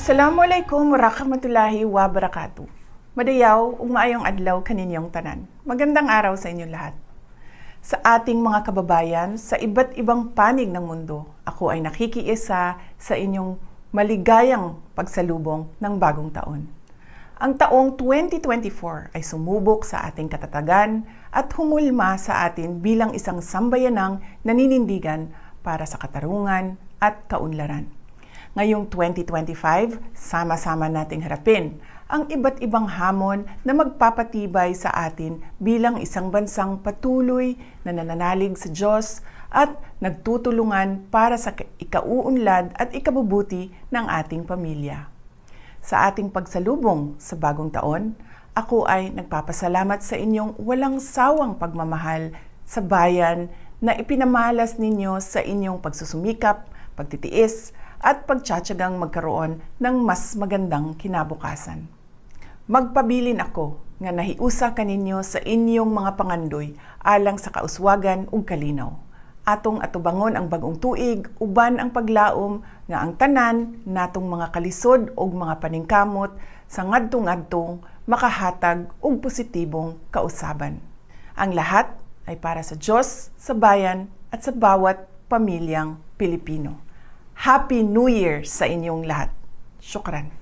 Assalamualaikum warahmatullahi wabarakatuh. Madayaw ug maayong adlaw kaninyong tanan. Magandang araw sa inyong lahat. Sa ating mga kababayan sa iba't ibang panig ng mundo, ako ay nakikiisa sa inyong maligayang pagsalubong ng bagong taon. Ang taong 2024 ay sumubok sa ating katatagan at humulma sa atin bilang isang sambayanang naninindigan para sa katarungan at kaunlaran. Ngayong 2025, sama-sama nating harapin ang iba't ibang hamon na magpapatibay sa atin bilang isang bansang patuloy na nananalig sa Diyos at nagtutulungan para sa ikauunlad at ikabubuti ng ating pamilya. Sa ating pagsalubong sa bagong taon, ako ay nagpapasalamat sa inyong walang sawang pagmamahal sa bayan na ipinamalas ninyo sa inyong pagsusumikap, pagtitiis, at pagtsatsagang magkaroon ng mas magandang kinabukasan. Magpabilin ako nga nahiusa kaninyo sa inyong mga pangandoy alang sa kauswagan ug kalinaw. Atong atubangon ang bagong tuig uban ang paglaom nga ang tanan natong mga kalisod ug mga paningkamot sa ngadtong-adtong makahatag og positibong kausaban. Ang lahat ay para sa Diyos, sa bayan at sa bawat pamilyang Pilipino. Happy New Year sa inyong lahat. Syukran.